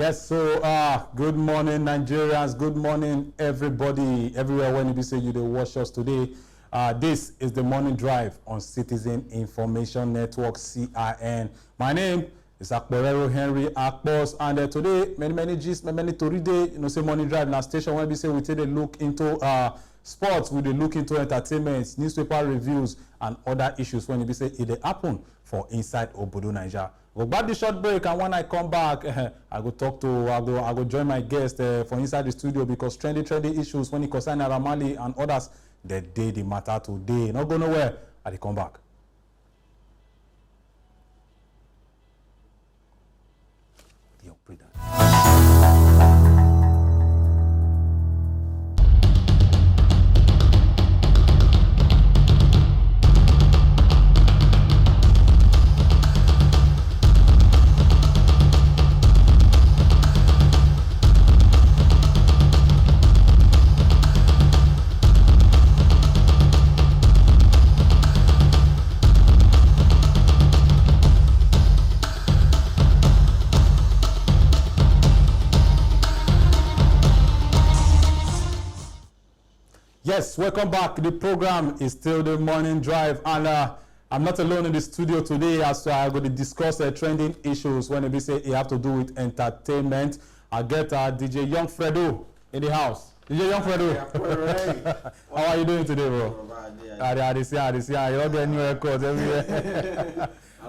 Yes, so good morning, Nigerians. Good morning, everybody, everywhere when you say you dey watch us today. This is the morning drive on Citizen Information Network, CIN. My name is AKPORERO Henry AKPOS, and today many gist, many tori day. You know, say morning drive na station when we say we take a look into sports, we dey look into entertainment, newspaper reviews, and other issues when it say it dey happen for inside Obodo Naija. We'll back the short break, and when I come back, I go join my guest for inside the studio because trendy issues when it concerns Marley and others, the matter today. Not go nowhere. I come back. Yes, welcome back. The program is still the morning drive, and I'm not alone in the studio today as I'm going to discuss trending issues when we say it have to do with entertainment. I get DJ Young Fredo in the house. DJ Young Fredo, how are you doing today, bro? I see. You don't get new records everywhere.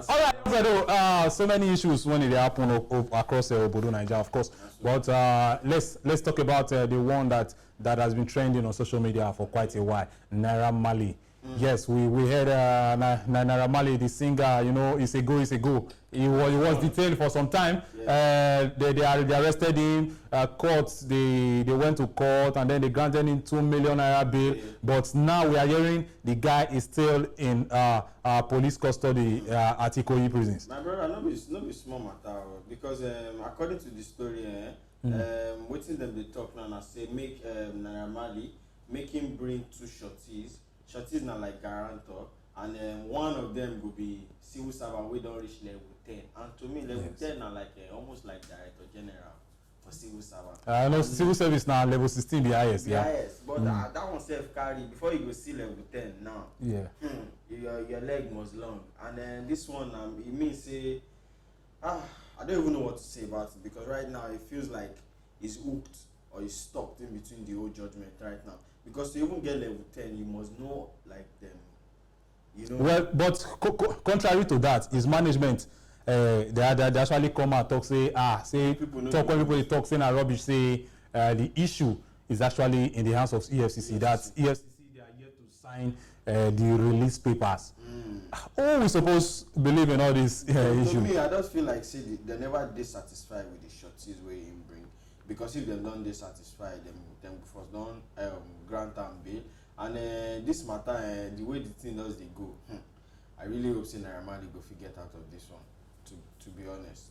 All right, Fredo, so many issues when they happen across Obodo Naija, of course. But let's talk about the one that has been trending on social media for quite a while, Naira Marley. Yes, we heard Naira Marley, the singer, you know, it's a go. He was detained for some time. Yeah. They arrested him. Courts, they went to court, and then they granted him 2 million naira bail. Yeah. But now we are hearing the guy is still in police custody at Ikoyi prisons. My brother, no be small matter, because according to the story, waiting them they talk now, I say make Naira Marley make him bring 2 shorties. Shorties now like guarantor, and one of them will be civil servant. We don't reach level 10, and to me level 10 are like almost like director general for civil servant. I know civil service now level 16 the highest. Yeah. Yes, but that one self carry before you go see level 10 now. Yeah. Your leg was long, and then this one it means say I don't even know what to say about it, because right now it feels like it's hooked or it's stuck in between the old judgment right now. Because to even get level 10, you must know like them, you know. Well, but contrary to that, his management, they actually come out talk say when people talk saying rubbish, say the issue is actually in the hands of EFCC. That EFCC they are yet to sign the release papers. Who we supposed to believe in all this issue? To me, I just feel like they never dissatisfied with the shorties way in bring. Because if they don't dissatisfied, them first don't grant and bail. And this matter, the way the thing does they go, I really hope Naira Marley go get out of this one. To be honest,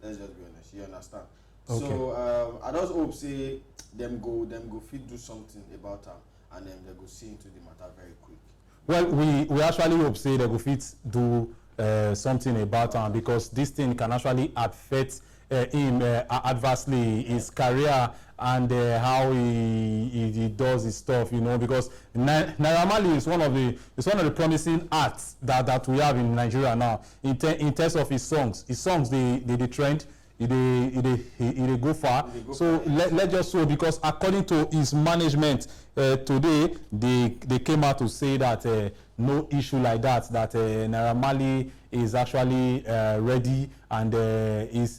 let's just be honest. You understand? Okay. So I just hope say them go fit do something about them, and then they go see into the matter very quick. Well, we actually hope say they go fit do something about them, because this thing can actually affect him adversely, his career, and how he does his stuff, you know, because Naira Marley is one of the promising acts that we have in Nigeria now in terms of his songs. His songs they trend, they go far. So let's just show, because according to his management today, they came out to say that no issue like that Naira Marley is actually ready, and is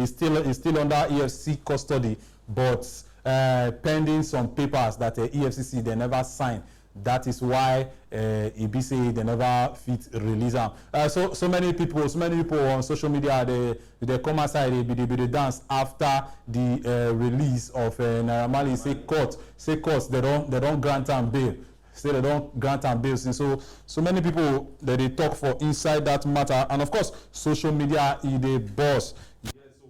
still under EFCC custody, but pending some papers that EFCC they never signed. That is why EBC they never fit release them. So many people on social media they come outside, they dance after the release of Naira Marley. Say courts they don't grant them bail. Say they don't grant and bail. So many people that they talk for inside that matter, and of course social media is the boss. Yes, so,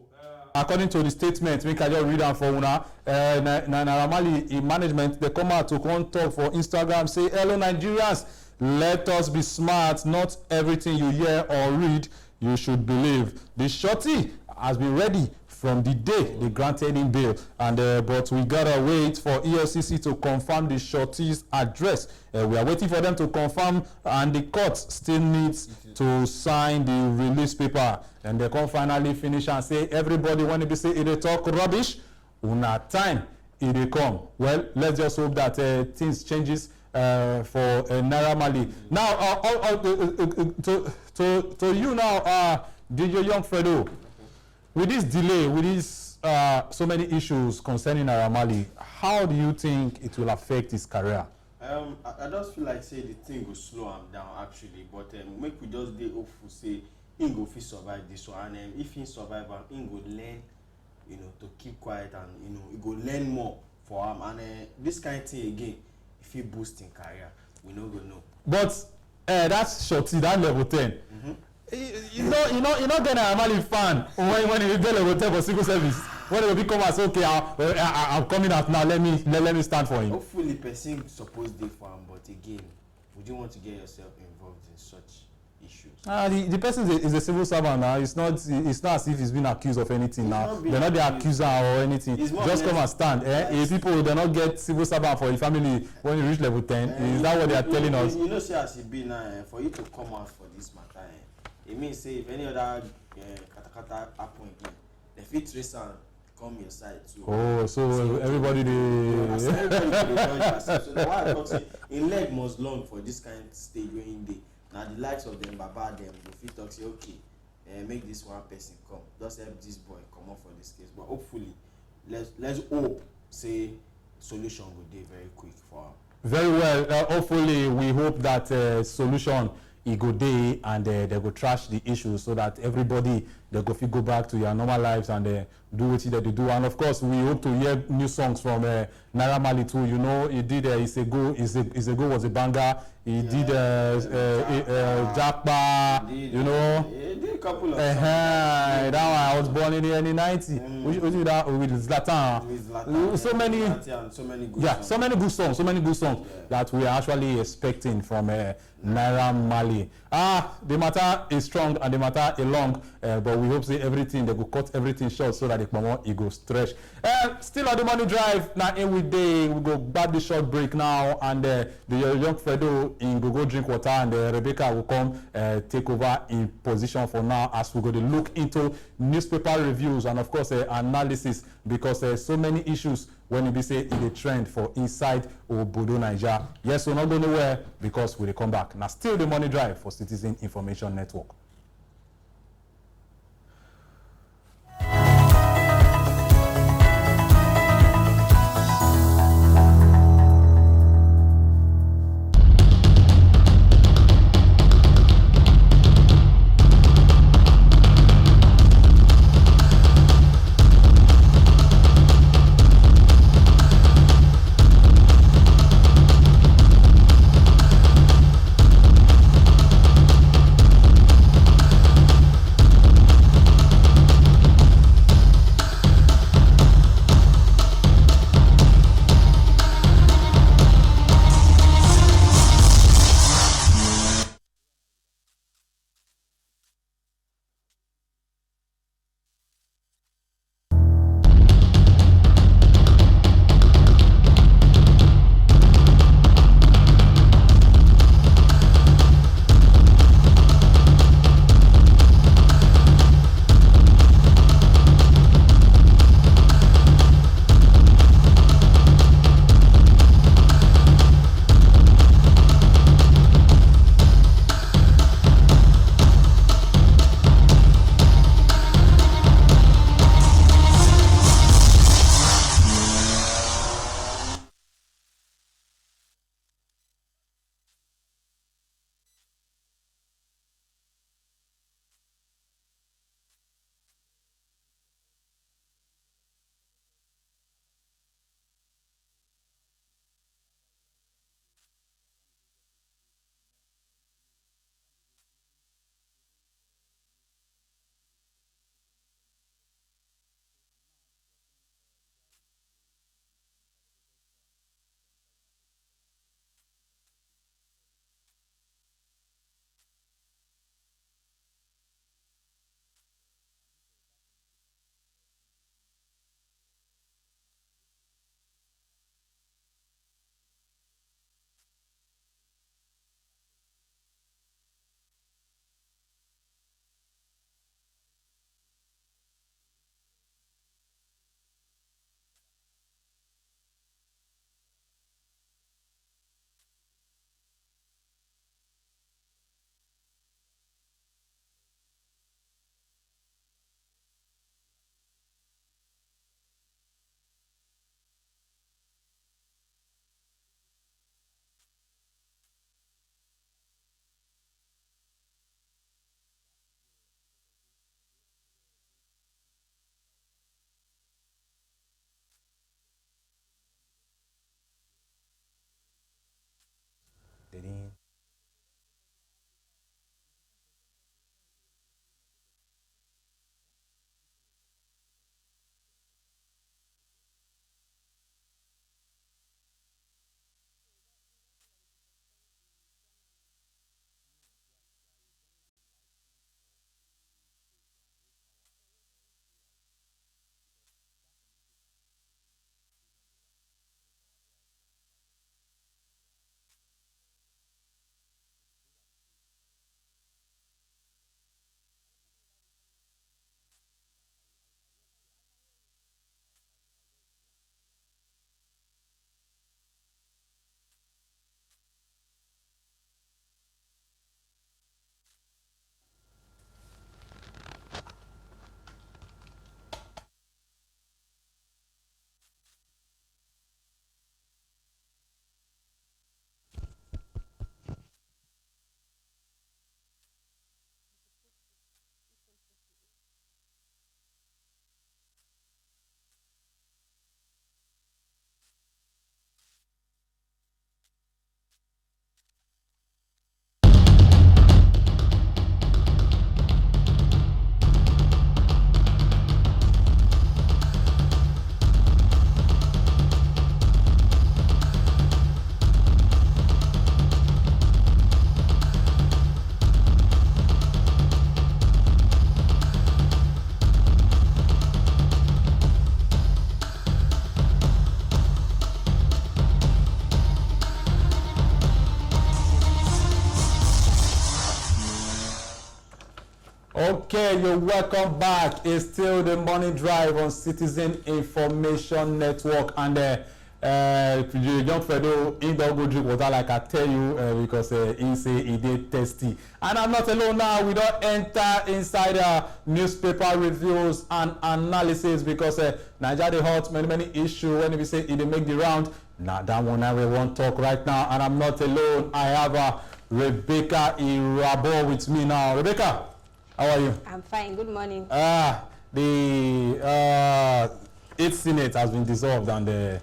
according to the statement, make I just read them for una. Naira Marley management they come out to come talk for Instagram, say hello Nigerians, let us be smart. Not everything you hear or read you should believe. The shorty has been ready from the day they granted him bail. And but we gotta wait for EFCC to confirm the surety's address. We are waiting for them to confirm, and the court still needs to sign the release paper. And they can finally finish and say, everybody, when they say they talk rubbish, una time they come. Well, let's just hope that things changes for Naira Marley. Now, to you now, DJ Young Fredo, with this delay, with this so many issues concerning Naira Marley, how do you think it will affect his career? I just feel like say the thing will slow him down actually, but make we just dey hopeful say he go fit survive this one, and if he survive am, he go learn, you know, to keep quiet, and you know, he go learn more for him, and this kind of thing again, if he boost in career, we no go know. But that's shorty, that level 10. You know, get a Marley fan when you get level 10 for civil service. When they will become as okay, I'm coming out now. Let me stand for him. Hopefully, person supposed to for him, but again, would you want to get yourself involved in such issues? The person is a civil servant now. It's not as if he's been accused of anything now. They're not the accuser or anything. Just come and stand. If people do not get civil servant for the family when you reach level 10, is that what they are telling us? You know, see as it be now, for you to come out for this matter, it means say if any other katakata happen again, the fit trace and come your side too. Oh, so everybody they so the why I talk say in leg must long for this kind of stage where in day. Now the likes of them, baba them, go fit talk say okay, make this one person come, just help this boy come up for this case. But hopefully, let's hope say solution will be very quick for him. Very well. Hopefully, we hope that solution it go day and they go trash the issue so that everybody they go back to their normal lives and do what they do. And of course, we hope to hear new songs from Naira Marley too. You know, he did Is a Go was a banger. He did Jakpa. You know, he did a couple of that one I was born in the early 90s. Which that with Zlatan. So many good songs. So many good songs that we are actually expecting from Naira Marley. The matter is strong and the matter is long, but we hope say everything they go cut everything short so that it go stretch. Still on the money drive now. Every day we go back the short break now, and the young Fredo in go drink water, and Rebecca will come take over in position for now as we go to look into newspaper reviews and of course analysis, because so many issues when it be say in the trend for inside Obodo Naija. Yes, we're not going nowhere because we will come back. Now still the money drive for Citizen Information Network. Okay, you're welcome back. It's still the morning drive on Citizen Information Network, and young Fredo, he don't go drink water like I tell you because he say he did tasty. And I'm not alone now. We don't enter inside newspaper reviews and analysis because Nigeria they hot many issues when we say it they make the round. Now that one I will want talk right now, and I'm not alone. I have Rebecca Irabo with me now. Rebecca, how are you? I'm fine. Good morning. The 8th Senate has been dissolved, and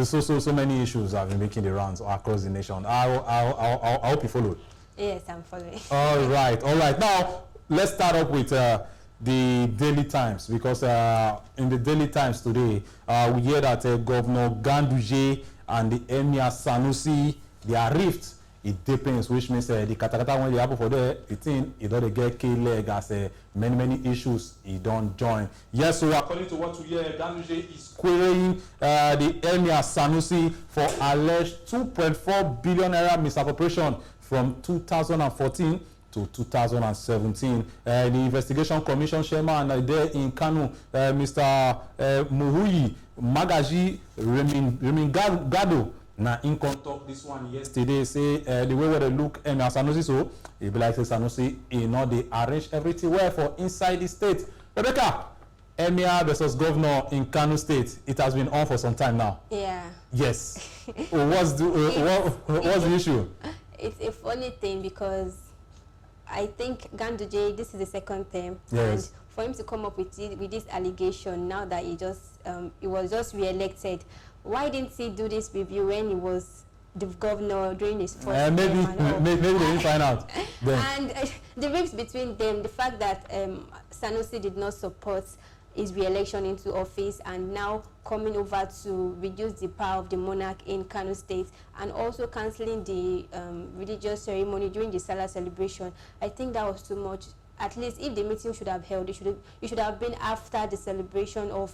so many issues have been making the rounds across the nation. I hope you followed. Yes, I'm following. All right. Now let's start up with the Daily Times, because in the Daily Times today we hear that Governor Ganduje and the Emir Sanusi, their rift, it depends, which means the katakata when they happen for there, it don't get key leg as many issues he don't join. Yes, so according to what we hear, Ganduje is querying the Emir Sanusi for alleged 2.4 billion naira misappropriation from 2014 to 2017. The Investigation Commission chairman there in Kano, Mr. Muhuyi Magaji Remingado, na in talk this one yesterday, say the way where they look Emir Sanusi, so it be like say Sanusi, they arrange everything well for inside the state. Rebecca, Emir versus governor in Kano State, it has been on for some time now. Yeah. Yes. What's the issue? It's a funny thing because I think Ganduje, this is the second term, yes, and for him to come up with this allegation now that he was just re-elected, why didn't he do this review when he was the governor during his first term? Maybe they didn't find out. And the rift between them, the fact that Sanusi did not support his re-election into office and now coming over to reduce the power of the monarch in Kano State and also cancelling the religious ceremony during the Salah celebration, I think that was too much. At least if the meeting should have held, it should have been after the celebration of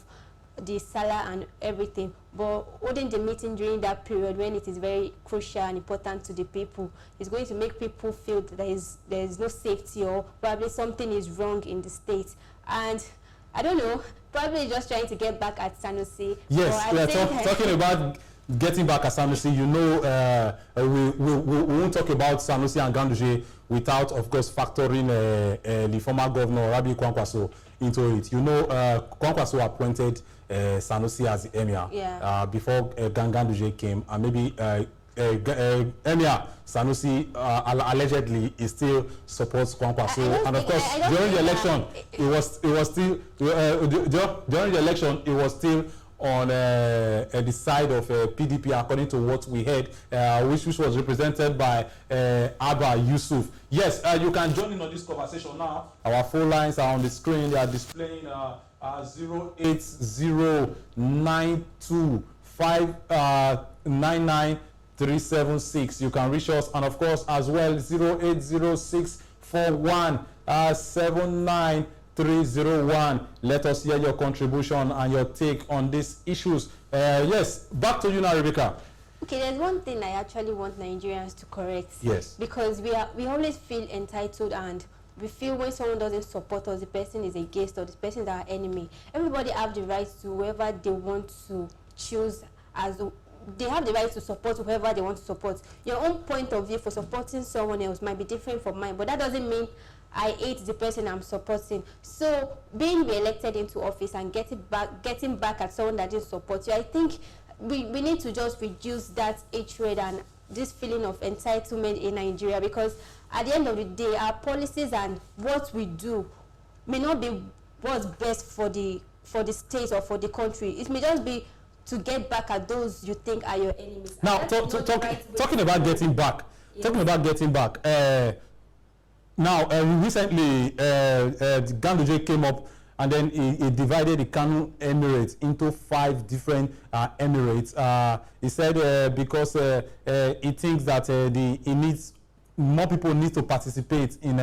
the Salah and everything, but holding the meeting during that period when it is very crucial and important to the people is going to make people feel that there is no safety, or probably something is wrong in the state. And I don't know, probably just trying to get back at Sanusi. Yes, we are talking about getting back at Sanusi. You know, we won't talk about Sanusi and Ganduje without, of course, factoring the former governor Rabi Kwankwaso into it. You know, Kwankwaso appointed Sanusi as the emir, yeah, before Ganduje came, and maybe Emir Sanusi allegedly he still supports Kwankwaso, and of course during the election during the election it was still on the side of PDP, according to what we heard, which was represented by Abba Yusuf. Yes, you can join in on this conversation now. Our phone lines are on the screen. They are displaying 08092599376. You can reach us, and of course as well 08064179301. Let us hear your contribution and your take on these issues. Yes, back to you now, Rebecca. Okay, there's one thing I actually want Nigerians to correct. Yes. Because we always feel entitled, and we feel when someone doesn't support us, the person is against us, the person is our enemy. Everybody have the right to whoever they want to choose as they have the right to support whoever they want to support. Your own point of view for supporting someone else might be different from mine, but that doesn't mean I hate the person I'm supporting. So being re-elected into office and getting back at someone that didn't support you, I think we need to just reduce that hatred and this feeling of entitlement in Nigeria, because at the end of the day, our policies and what we do may not be what's best for the state or for the country. It may just be to get back at those you think are your enemies. Now, talking about getting back, yes. Talking about getting back. Now, recently, Ganduje came up, and then he divided the Kano Emirates into 5 different emirates. He said because he thinks that he needs more people need to participate in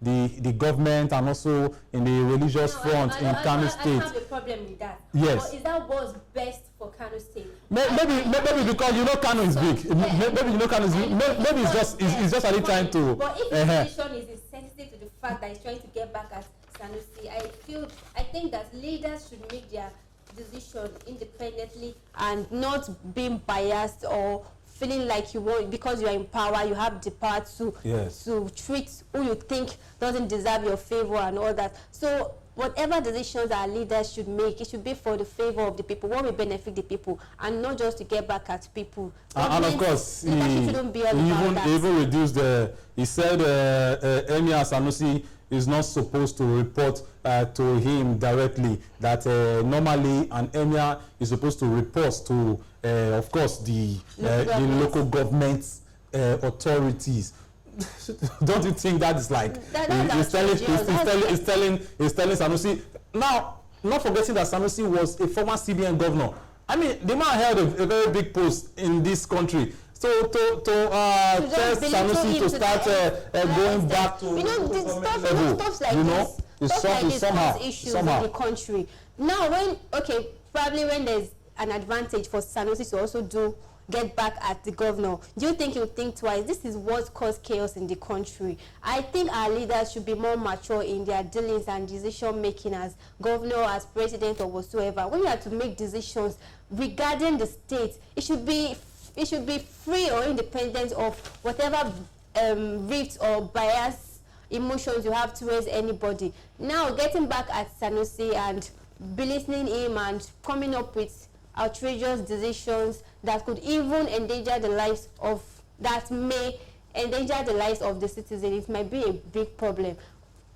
the government and also in the religious front in Kano State. I have a problem with that. Yes. But is that what's best for Kano State? Maybe because you know Kano is big. Maybe you know Kano is big. Maybe it's just a little trying to. But if the decision is sensitive to the fact that he's trying to get back at think that leaders should make their decision independently and not being biased or feeling like you want, because you are in power, you have the power to to treat who you think doesn't deserve your favor and all that. So whatever decisions our leaders should make, it should be for the favor of the people, what will benefit the people, and not just to get back at people. And of course, he even reduced he said Emir Sanusi is not supposed to report to him directly, that normally an emir is supposed to report to, of course, the local government authorities. Don't you think that is like he's telling Sanusi? Now, not forgetting that Sanusi was a former CBN governor. I mean, the man held a very big post in this country. So to tell Sanusi to start going back to stuff like this cause issues in the country. Now, probably when there's an advantage for Sanusi to also get back at the governor, do you think he'll think twice? This is what caused chaos in the country. I think our leaders should be more mature in their dealings and decision making as governor, as president, or whatsoever. When you have to make decisions regarding the state, it should be free or independent of whatever rifts or bias emotions you have towards anybody. Now, getting back at Sanusi and belittling him and coming up with outrageous decisions that could even endanger the lives of, that may endanger the lives of the citizens, it might be a big problem.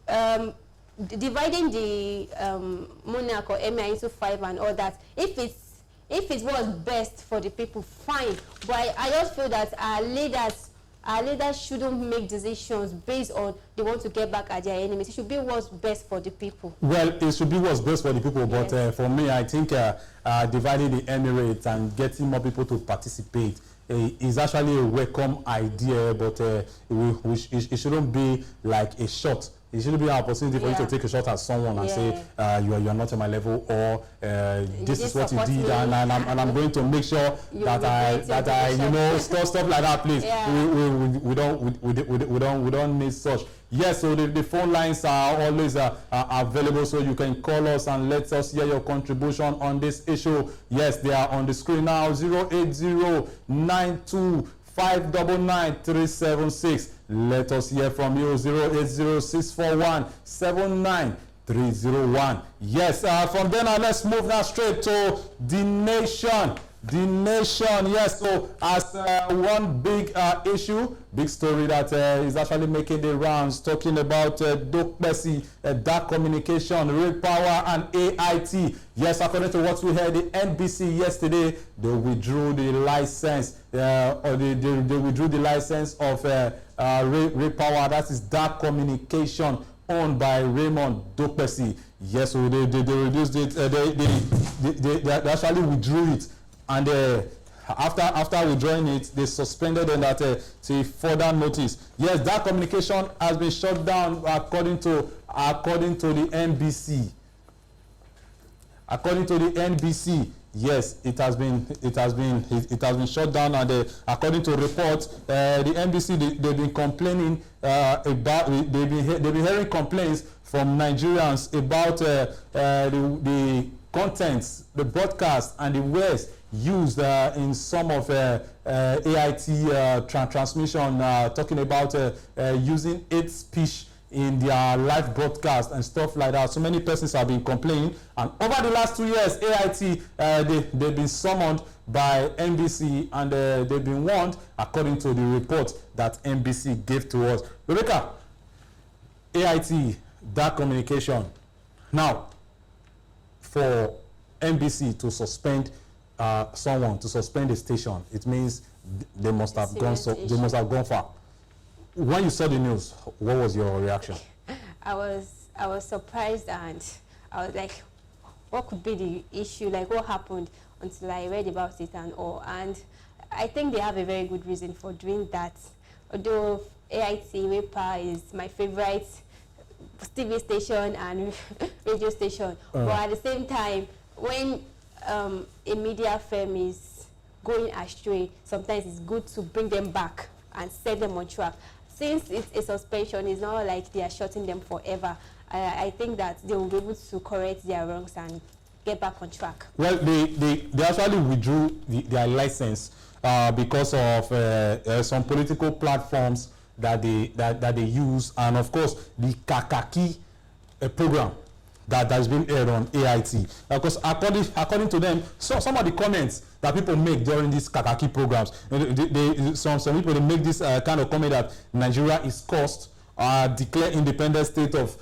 Dividing the monarch or emir into 5 and all that, if it was best for the people, fine. But I just feel that our leaders shouldn't make decisions based on they want to get back at their enemies. It should be what's best for the people. Well, it should be what's best for the people, but for me, I think dividing the Emirates and getting more people to participate is actually a welcome idea, but it shouldn't be like a shot. It shouldn't be an opportunity for you to take a shot at someone and say you are not at my level, or this is what you did, and I'm going to make sure that I stuff like that, please. We don't need such. Yes, so the phone lines are always available, so you can call us and let us hear your contribution on this issue. Yes, they are on the screen now. 08092599376. Let us hear from you. 08064179301. Yes, from then on, let's move now straight to the nation. The nation, yes. So as one big issue, big story that is actually making the rounds, talking about Dokpesi, Daar Communication, Real Power, and AIT. Yes, according to what we heard, the NBC yesterday, they withdrew the license, they withdrew the license of Real Power, that is Daar Communication, owned by Raymond Dokpesi. Yes, so they reduced it, they actually withdrew it. And after withdrawing it, they suspended them till further notice. Yes, that communication has been shut down according to the NBC. According to the NBC, yes, it has been shut down, and according to reports, the NBC they've been complaining about, they've been hearing complaints from Nigerians about the contents, the broadcast, and the words used in some of AIT transmission, talking about using hate speech in their live broadcast and stuff like that. So many persons have been complaining, and over the last 2 years, AIT they've been summoned by NBC, and they've been warned according to the report that NBC gave to us. Rebecca, AIT, Daar Communication. Now, for NBC to suspend someone, to suspend a station, it means they must have gone far. When you saw the news, what was your reaction? I was surprised, and I was like, what could be the issue? Like, what happened? Until I read about it and all. And I think they have a very good reason for doing that. Although AIT WEPA is my favorite TV station and radio station, but at the same time, when a media firm is going astray, sometimes it's good to bring them back and set them on track. Since it's a suspension, it's not like they are shutting them forever. I think that they will be able to correct their wrongs and get back on track. Well, they actually withdrew their license because of some political platforms that they use, and of course the Kakaki program that has been aired on AIT. Because according to them, some of the comments that people make during these Kakaki programs, some people they make this kind of comment that Nigeria is cursed, declare independent state of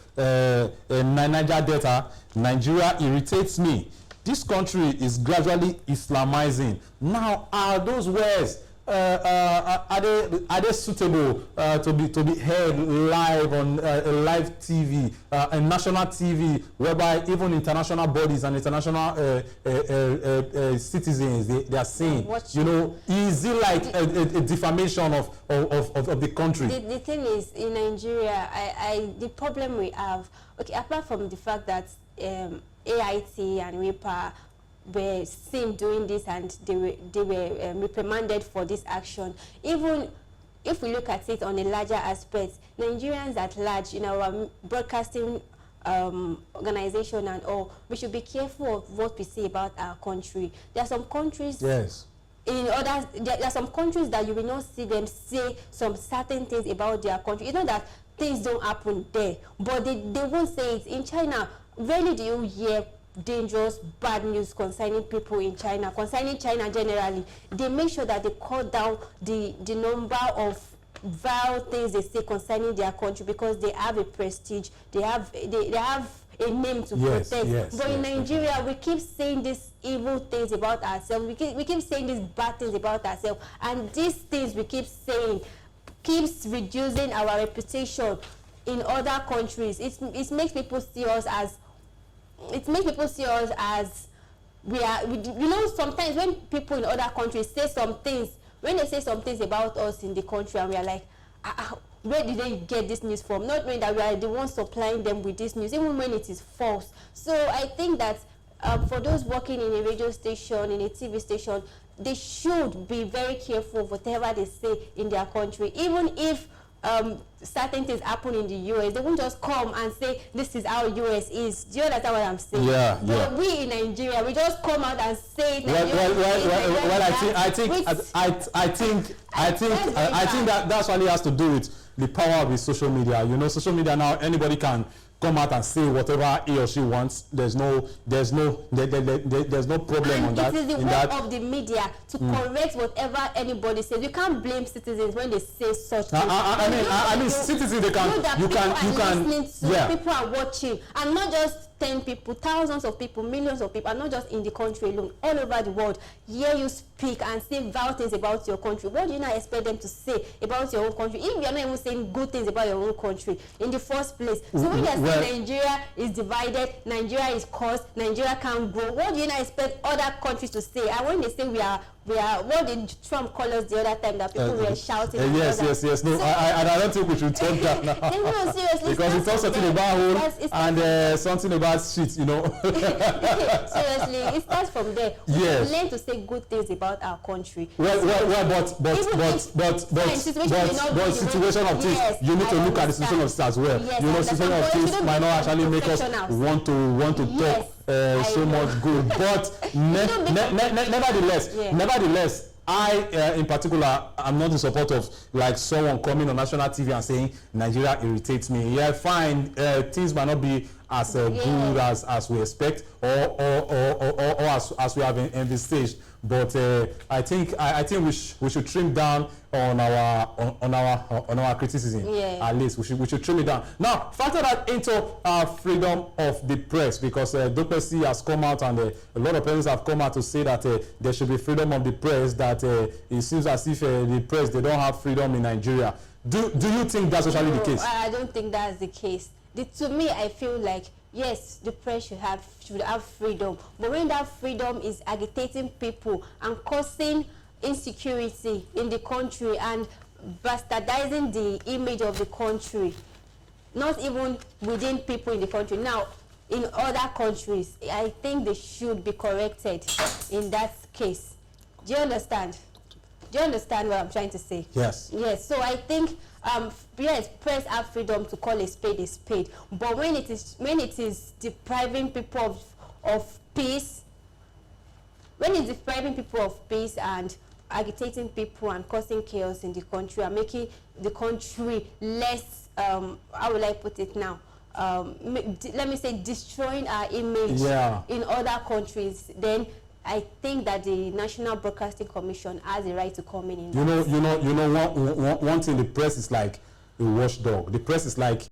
Niger Delta. Nigeria irritates me. This country is gradually Islamizing. Now, are those words are they suitable to be heard live on live TV, and national TV, whereby even international bodies and international citizens they are saying, you know, is it like a defamation of the country? The thing is, in Nigeria, the problem we have, okay, apart from the fact that AIT and WIPA were seen doing this and they were reprimanded for this action. Even if we look at it on a larger aspect, Nigerians at large, in our broadcasting organization and all, we should be careful of what we say about our country. There are some countries, yes, in others, there are some countries that you will not see them say some certain things about their country. You know that things don't happen there, but they won't say it. In China, rarely do you hear dangerous, bad news concerning people in China, concerning China generally. They make sure that they cut down the number of vile things they say concerning their country, because they have a prestige, they have a name to protect. Yes, but in Nigeria, we keep saying these evil things about ourselves, we keep saying these bad things about ourselves, and these things we keep saying keeps reducing our reputation in other countries. It makes people see us as we are, you know, sometimes when people in other countries say some things, when they say some things about us in the country, and we are like, where did they get this news from? Not knowing that we are the ones supplying them with this news, even when it is false. So I think that for those working in a radio station, in a TV station, they should be very careful of whatever they say in their country. Even if certain things happen in the US, they won't just come and say this is how US is. Do you understand what I'm saying? Yeah, but we in Nigeria, we just come out and say it. I think that's what it has to do with the power of the social media. You know, social media now, anybody can come out and say whatever he or she wants. There's no problem and on that. It is the work of the media to correct whatever anybody says. You can't blame citizens when they say such things. I mean, citizens, they can. You can. Yeah. People are watching, and not just 10 people, thousands of people, millions of people, and not just in the country alone, all over the world, hear you speak and say vile things about your country. What do you not expect them to say about your own country, if you're not even saying good things about your own country in the first place? So when you're saying Nigeria is divided, Nigeria is cursed, Nigeria can't grow, what do you not expect other countries to say? And when they say we are, what did Trump call us the other time that people were shouting? Yes. No, so, I don't think we should talk that now. No, seriously. Because we talk something about hole and something about shit, you know. Seriously, it starts from there. We should learn to say good things about our country. But situation of things, you need to look at the situation of things as well. Yes, you know, situation of things might not actually make us want to talk so much good, but nevertheless, I in particular, I'm not in support of like someone coming on national TV and saying Nigeria irritates me. Yeah, fine, things might not be as good as we expect or as we have envisaged. But I think we should trim down on our criticism. Yeah. At least we should trim it down. Now factor that into freedom of the press, because Dopesi has come out and a lot of persons have come out to say that there should be freedom of the press. That it seems as if the press, they don't have freedom in Nigeria. Do you think that's actually the case? I don't think that's the case. To me, I feel like yes, the press should have freedom, but when that freedom is agitating people and causing insecurity in the country and bastardizing the image of the country, not even within people in the country, now in other countries, I think they should be corrected in that case. Do you understand? Do you understand what I'm trying to say? Yes. Yes. So I think yes, press have freedom to call a spade, but when it is depriving people of peace, when it's depriving people of peace and agitating people and causing chaos in the country and making the country less, how will I put it now? Let me say destroying our image in other countries, then I think that the National Broadcasting Commission has a right to come in. You know, one thing, the press is like a watchdog. The press is like